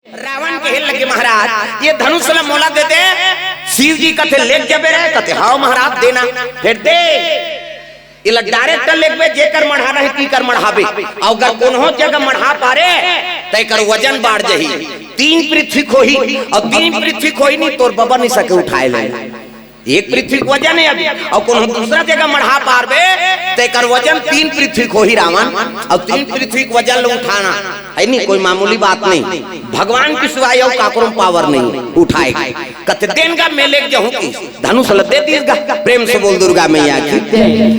रावण के हिल लगे महाराज ये धनुष मोला दे दे। शिव जी कथे लेक जबे रहे कथे हाँ महाराज देना फिर दे इला डायरेक्ट लेके जेकर मढ़ा रहे की कर मढ़ावे अगर कोनो जगह मढ़ा पारे तय कर वजन बाढ़ जही 3 पृथ्वी खोही और 3 पृथ्वी खोही नहीं तोर बाबा नहीं सके उठाए ले एक पृथ्वी वजन है अभी और कोनो दूसरा जगह मढ़ा पारबे तय कर वजन 3 पृथ्वी खोही रावण और 3 पृथ्वी वजन लो उठाना है नहीं कोई मामूली बात नहीं भगवान की सिवाय और काकरों पावर नहीं उठाए कते देनगा मैं लेके जाऊं की धनुष लदे दीसगा प्रेम से बोल दुर्गा मैया की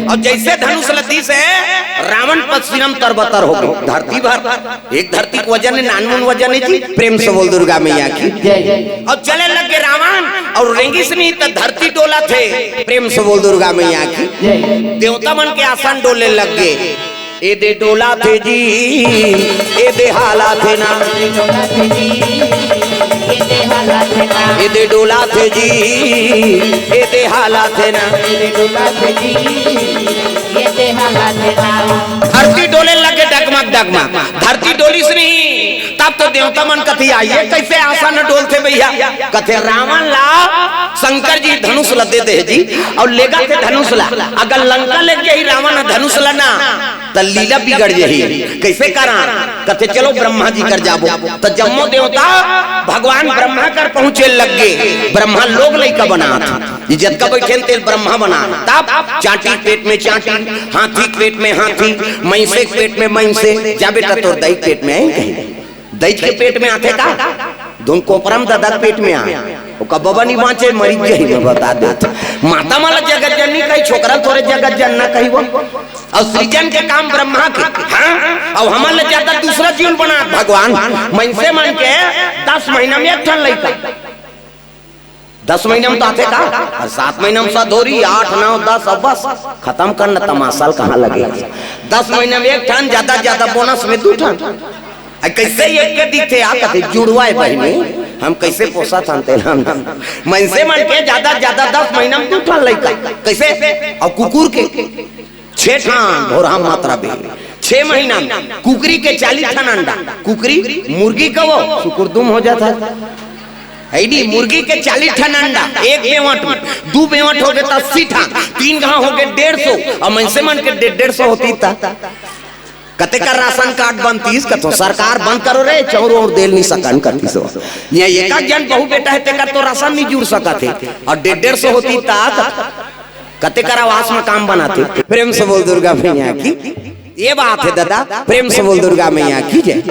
और जैसे धनुष लदी से रावण पश्चिम तरबतर हो गई धरती भर एक धरती का वजन 99 वजन है जी प्रेम से बोल दुर्गा मैया की और चले लगे रावण और रेंगिस नहीं तो धरती डोला थे प्रेम से बोल दुर्गा मैया की देवता मन के आसन डोले लग गए ए दे डोला थे जी ए दे हाला थे ना ए दे डोला थे जी ए दे हाला थे ना धरती डोले लगे डगमग डगमग धरती डोली से नहीं तब तो देवता मन कथी आइए कैसे आसन डोलते भैया कथे रावण ला शंकर जी धनुष लदे दे जी और लेगा थे धनुष ला अगर लंका ले गई रावण धनुष ला ना तो लीला बिगड़ जाही कैसे करा कथे चलो ब्रह्मा जी कर जाबो तो जम्मो देवता भगवान ब्रह्मा कर पहुंचे लग गए ब्रह्मा लोग लइका बना इज्जत का बैठे तेल ब्रह्मा बना तब चाटी पेट में चाटी हाथी पेट में हाथी मैसे पेट में मैसे जा बेटा तोर दही पेट में है दही के पेट में आते का धुन कोपरम दादा पेट में आ बाबा नहीं बाँचे मरीज यही बता देता माता माला जगत जननी कही छोकरा थोड़े जगत जनना कही वो और सृजन के काम ब्रह्मा के हाँ और हमारे ज्यादा दूसरा जीवन बना भगवान मन से मन के 10 महीना में एक ठन लइका 10 महीना में तो आते का और 7 महीना में सधोरी 8 9 10 अब बस खत्म करना तमाशा कहाँ लगे 10 महीना में एक ठन ज्यादा बोनस में 2 ठन कैसे एक के दिखते आ कहते जुड़वाए बहनी हम कैसे पोसा थानते मन से मन के ज्यादा 10 महीना में 2 ठन लइका कैसे और कुकुर के 6 ठन भोरा मात्रा बे 6 महीना में कुकरी के 40 ठन अंडा कुकरी मुर्गी का वो सुकुरदुम हो जाता है मुर्गी के 40 ठन अंडा एक बेवट में 2 बेवट हो गए तो 80 ठन 3 गांव हो गए 150 और मन से मन के 150 होती था कते का राशन कार्ड बनतीस कतो सरकार बंद करो रे चौर और देल नहीं सकन करती सो ये एक जन बहु बेटा है तेकर तो राशन नहीं जुड़ सकते और 150 होती ता कते का आवास में काम बनाते प्रेम से बोल दुर्गा मैया की ये बात है दादा प्रेम से बोल दुर्गा मैया की जय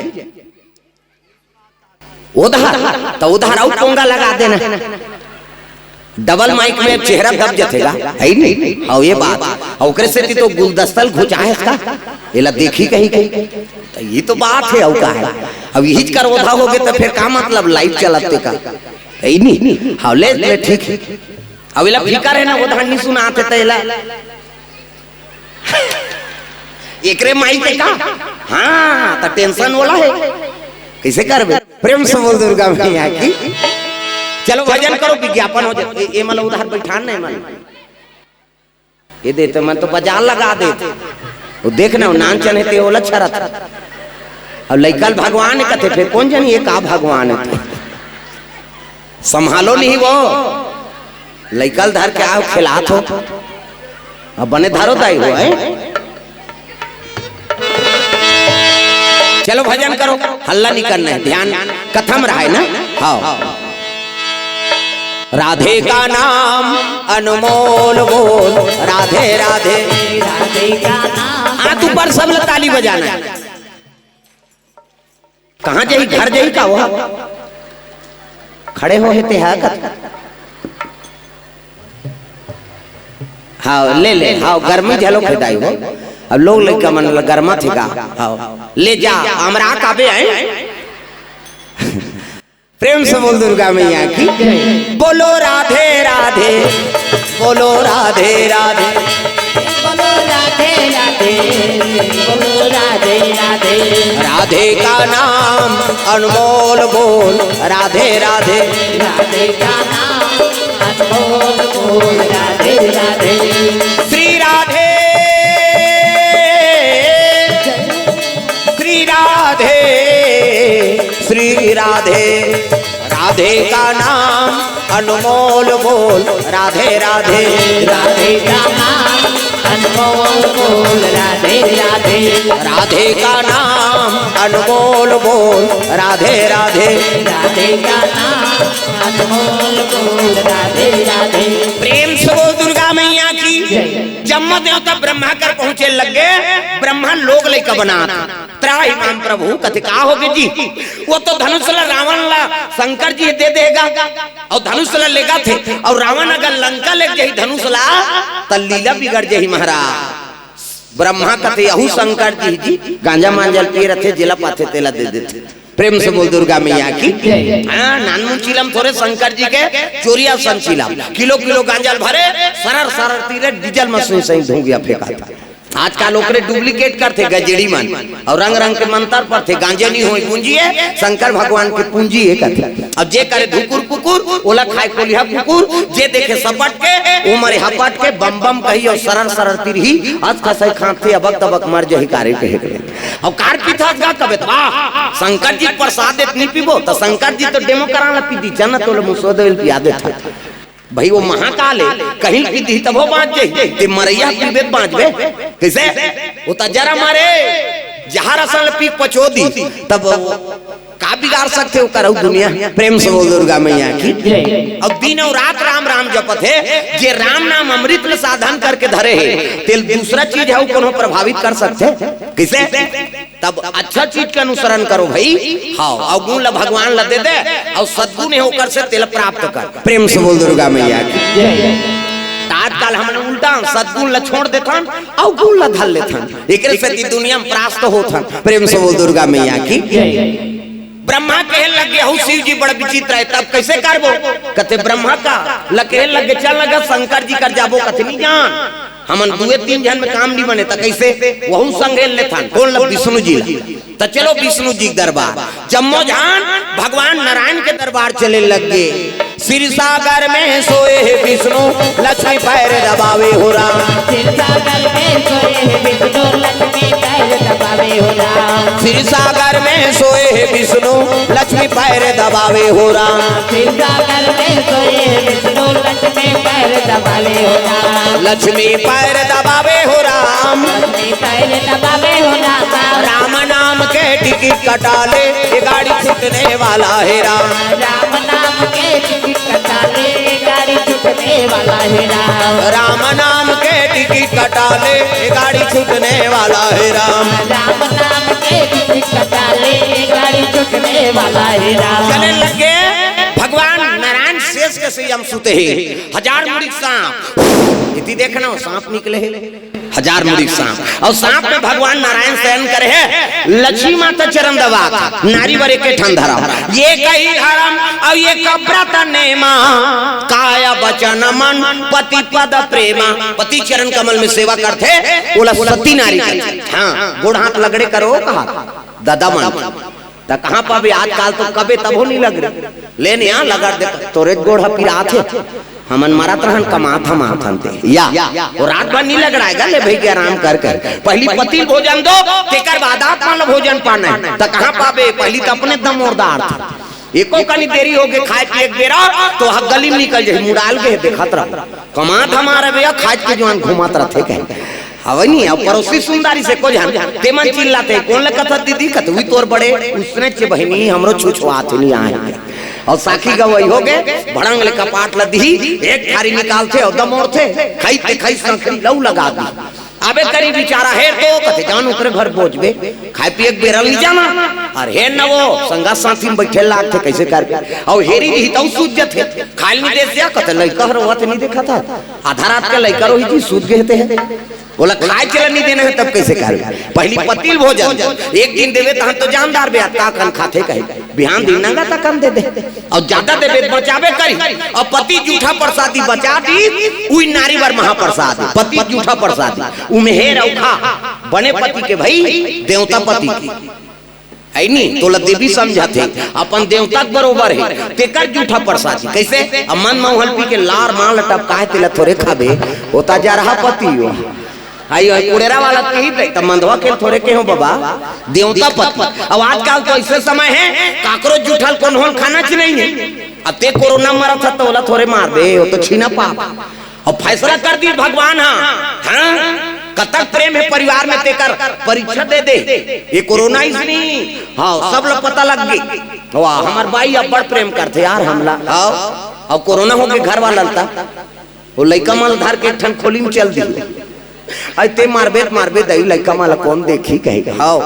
उधार तो उधार और पोंगा लगा देना डबल माइक में चेहरा दब जातेगा है नहीं और ये बात और ओकरे से तो गुलदस्ता घुचाए इसका एला देखी कहीं तो ये तो बात है और का है अब यही कर ओधा हो गए तो फिर का मतलब लाइट चलाते का है नहीं हाँ ले ठीक है अब एला फिकर है ना ओधा नहीं सुनाते तेला एकरे माइक के का हाँ तो टेंशन वाला है कैसे करबे प्रेम से बोल दुर्गा मैया की चलो भजन करो विज्ञापन हो जाए ये मतलब उधार बैठान नहीं मन ये देते मैं तो बाजार लगा देते वो देखना नान चने ते ओला छरत अब लइकल भगवान कथे फिर कौन जानी ये का भगवान है संभालो नहीं वो लइकल धर के आओ खिलात हो अब बने धारो दाई हो है चलो भजन करो हल्ला नहीं करना है ध्यान कथम रहा है ना हाँ राधे का नाम अनमोल बोल राधे राधे राधे का नाम आ तू पर सब ताली बजाना है कहाँ जाई घर जाई का वो खड़े हो हेते है हाँ ले हाँ गर्मी झलो खेदाई हो अब लोग लड़का मन गर्मा थे का हाँ ले जा हमरा काबे है प्रेम से बोल दुर्गा मैया की बोलो राधे राधे बोलो राधे राधे बोलो राधे राधे बोलो राधे राधे राधे का नाम अनमोल बोल राधे राधे राधे का नाम अनमोल बोल राधे राधे श्री राधे श्री राधे श्री श्री राधे। राधे का नाम अनमोल बोल राधे राधे। राधे का नाम अनमोल बोल राधे राधे। राधे का नाम अनमोल बोल राधे राधे। राधे का नाम अनमोल बोल राधे राधे। प्रेम से बोल दुर्गा मैया की। जम्मा देवता ब्रह्मा कर पहुंचे लगे, ब्रह्मा लोग लेकर बना त्राही मान प्रभु कथे का होगे जी। वो तो धनुष ला रावण ला शंकर जी दे देगा और धनुष ला लेगा थे, और रावण अगर लंका ले जाही धनुष ला तो लीला बिगड़ जाही महाराज। ब्रह्मा कथे यहू शंकर जी गांजा मांजल पिए रथे जिला पाथे तेला दे देते। प्रेम से बोल दुर्गा मैया की। नानू चिलम थोड़े शंकर जी के चोरिया संचिलम किलो किलो गांजल भरे सरर सरर तीरे डीजल मशीन से धोंगिया फेंका था। आजकल ओकरे डुप्लीकेट करते गजेड़ी मन और रंग रंग के मंत्र पर थे गांजे नहीं होई पूंजी है शंकर भगवान के पूंजी है कहते। अब जे करे धुकुर कुकुर ओला खाए कोलिया कुकुर, जे देखे सपट के उमरे हपट के बम बम कही और सरर सरर तिरही आज खसई खाते अबक तबक मर जही कारे कहे और कार पीथा गा कबे वाह शंकर जी प्रसाद इतनी पीबो तो शंकर जी तो डेमो कराला पीदी जन्नत तो मुसोदेल पिया दे था भाई। वो महाकाल है कहीं की दी तब वो बाँच जाए ते मरैया पीबे बाँचबे कैसे वो तजरा मारे जहां रसल पी पचोदी तब का बिगाड़ सकते हो करो दुनिया। प्रेम से बोल दुर्गा मैया की। अब दिन और रात राम राम जपत है, जे राम नाम अमृत साधन करके धरे है तेल दूसरा चीज है वो प्रभावित कर सकते किसे। तब अच्छा चीज का अनुसरण करो भाई। हाँ और गुण ला भगवान ला दे दे और सद्गुण है होकर से तेल प्राप्त कर। प्रेम से बोल दुर्गा मैया की। आजकल हमने उल्टा सद्गुण ला छोड़ देथन और गुण ला धल लेथन एकरे से दुनिया में प्रास्त होथन। प्रेम से बोल दुर्गा मैया की। ब्रह्मा कहे लगे हो शिव जी बड़ा विचित्र है तब कैसे करबो कथे ब्रह्मा का लगे लगे चल लगा शंकर जी कर जाबो कथे नहीं जान हमन दुए तीन जन में काम नहीं बने त कैसे वहु संगे लेथन कौन ला विष्णु जी ला। तो चलो विष्णु जी दरबार जम्मो जान भगवान नारायण के दरबार चले लगे। सिर सागर में सोए विष्णु लक्ष्मी पैर दबावे हो राम। सिर सागर में सोए विष्णु लक्ष्मी पैर दबावे हो राम। सिर सागर में सोए विष्णु लक्ष्मी पैर दबावे हो राम। सिर सागर में सोए विष्णु लक्ष्मी पैर दबावे हो राम। लक्ष्मी पैर दबावे हो राम। लक्ष्मी पैर दबावे हो राम। राम नाम के टिकट कटा ले ये गाड़ी छूटने वाला है राम। राम नाम के टिकट कटा ले गाड़ी छूटने वाला है राम। राम नाम के टिकट कटा ले ये गाड़ी छूटने वाला है राम। राम नाम के टिकट कटा ले गाड़ी छूटने वाला है राम। चले लगे भगवान नारायण शेष के संयम सुते हैं। हजार मुड़ी सांप इति देखना सांप निकले है हजार मुड़ी सांप और सांप में भगवान नारायण शयन करे है। लक्ष्मी माता चरण दबा नारी वरे के ठंडरा ये कही धर्म और ये कब्रत नेमा काया वचन मन पति पद प्रेमा। पति चरण कमल में सेवा करते बोला सती नारी करते। हाँ गोड़ हाथ लगड़े करो कहा दादा मन तो कहाँ पावे आजकल तो कबे तब नहीं लग रहे लेने यहाँ लगा दे तोरे गोढ़ा पिरा थे हमन मारत रहन कमात हम आथनते या वो रात भर नहीं लग रहा है ले भाई के आराम कर कर पहली पति भोजन दो तेकर बाद आप मान भोजन पाना है तो कहाँ पावे पहली तो अपने दम मोरदार था एको कनी देरी हो गए खाए पिए बेरा तो हक गली में निकल जाए मुड़ाल के देखत रह कमात हमारा भैया खाए के जवान घुमात रहते कहे हवनी अब पड़ोसी सुंदरी से को जान तेमन चिल्लाते कौन ले कथा दीदी कत हुई तोर बड़े उसने चे बहनी हमरो छुछुआत नहीं आए और साखी गवई हो गए भड़ंग ले कपाट लदी एक थारी निकालते और दमोर थे खाई संकरी लऊ लगा दी अबे करी बेचारा है तो कथे जान उतरे घर पहुंचबे खाए पिए बेरल नहीं जाना और हे न वो संगा साथी में बैठे लाग थे कैसे कर और हेरी ही तो सूझ थे खाली नहीं देख दिया कथे लइका हरवत नहीं देखा था आधा रात के लइका रोही जी सूझ गए थे बोला खाए चला नहीं देना है तब कैसे कर पहली पतिल भोजन एक दिन देवे तो हम तो जानदार बे का कन खाते कहे बिहान दिन नंगा तक कम दे दे और ज्यादा देवे बचावे करी और पति जूठा प्रसादी बचा दी उई नारी वर महाप्रसाद पति जूठा प्रसादी उमे हे रखा बने पति के भाई देवता पति की है नहीं तो देवी समझाते अपन देवता बरोबर है तेकर जूठा प्रसादी कैसे मन मोहल पी के लार मार लटप काहे तेला थोड़े खाबे होता जा रहा पति हो आई कुड़ेरा वाला के ही तब मंदवा खेल थोड़े के हो बाबा देवता पत। अब आजकल तो ऐसे समय है काकरोच जुठल कौन होन खाना च नहीं है। अब ते कोरोना मरा था तो वाला थोड़े मार दे वो तो छीना पाप। और फैसला कर दी भगवान हाँ कतक प्रेम है परिवार में तेकर परीक्षा दे दे ये कोरोना इसनी हाँ सब लोग पता लग गई। वाह हमार भाई अब बड़ प्रेम करते यार हमला आओ और कोरोना हो के घर वाला था वो लइका माल धार के ठन खोली में चल दी आई ते मारबे दई लइका माल कौन देखी कहेगा हां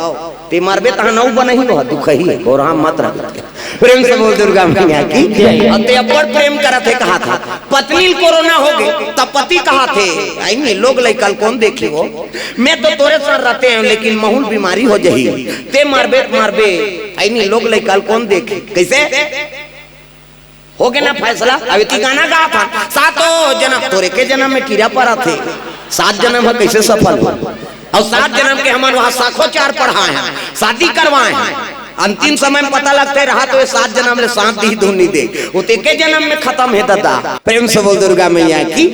ते मारबे तहां नौ बनही हो दुख ही और हम मत रह प्रेम से बोल दुर्गा मैया की और ते अब्बड़ प्रेम करत है कहा था पत्नी कोरोना हो गए तब पति कहा थे आई नहीं लोग लइका कौन देखी हो मैं तो तोरे साथ रहते हैं लेकिन महूल बीमारी हो जही ते मारबे आई नहीं लोग लइका कौन देखे कैसे हो गया ना फैसला। अब की गाना गा था सातों जन्म तोरे के जन्म में कीड़ा पड़ा थे 7 जन्म है कैसे सफल हुआ और 7 जन्म के हमारे वहां साखो चार पढ़ाए हैं शादी करवाए हैं अंतिम समय में पता लगते रहा तो 7 जन्म ले सांप दी धुनी दे वो तेके जन्म में खत्म है दादा। प्रेम से बोल दुर्गा मैया की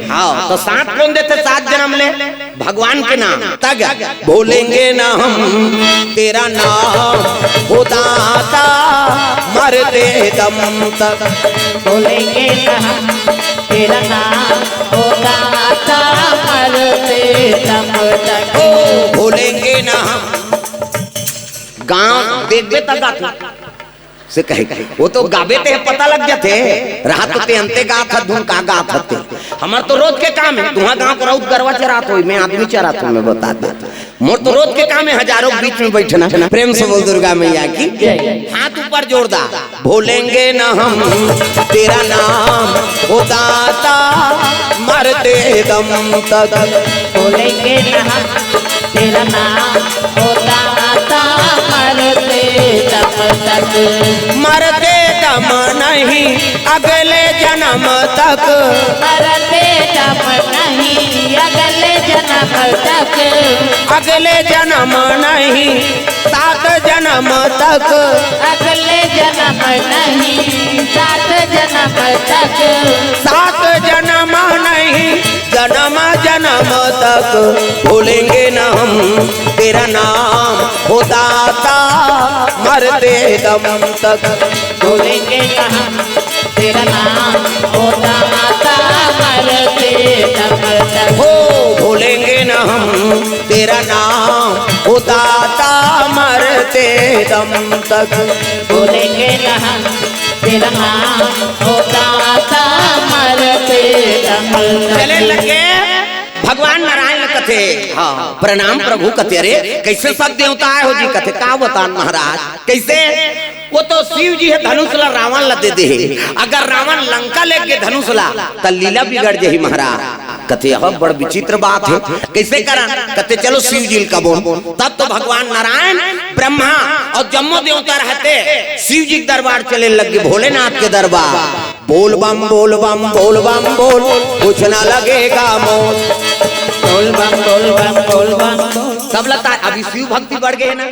हाँ तो सांप कौन देते 7 जन्म ले भगवान के नाम तक बोलेंगे ना हम तेरा नाम हो दाता मरते दम तक बोलेंगे ना हम तेरा नाम हो दाता मरते दम तक बोलेंगे ना हम गाँव देखबे तक गाते से कहे वो तो गाबे ते पता लग जाते रात तो ते अंते गात धुन का गात हते हमार तो रोज के काम है तुहा गांव को राउत गरवा चरात होई मैं आदमी चरात हूं मैं बता दे मोर तो रोज के काम है हजारों के बीच में बैठना। प्रेम से बोल दुर्गा मैया की हाथ ऊपर जोरदार भूलेंगे ना हम तेरा नाम ओ दाता मरते दम तक बोलेंगे ना हम तेरा नाम हो दाता मरते दम तक मरते दम नहीं अगले जन्म तक मरते दम नहीं अगले जन्म तक अगले जन्म नहीं 7 जन्म तक अगले जन्म नहीं 7 जन्म तक 7 जन्म नहीं जन्म जन्म तक भूलेंगे न हम तेरा नाम हो दाता मरते दम तक बोलेंगे ना हम तेरा नाम हो दाता मरते दम तक हो भूलेंगे न हम तेरा नाम हो दाता मरते दम तक बोलेंगे ना हम तेरा नाम हो दाता मरते दम तक। चले लगे भगवान नारायण कथे हाँ प्रणाम प्रभु कथे अरे कैसे सब देवता आए हो जी कथे का बता महाराज कैसे वो तो शिव जी है धनुष ला रावण ला दे दे अगर रावण लंका लेके धनुष ला तो लीला बिगड़ जाही महाराज कथे यह बड़ विचित्र बात है कैसे करा कथे चलो शिव जी का बोल तब तो भगवान नारायण ब्रह्मा और जम्मो देवता रहते शिव जी के दरबार चले लगे भोलेनाथ के दरबार बोल बम बोल बम बोल बम बोल कुछ ना लगेगा मोल बोल बम बोल बम बोल बम बोल सब लगता है अभी शिव भक्ति बढ़ गए ना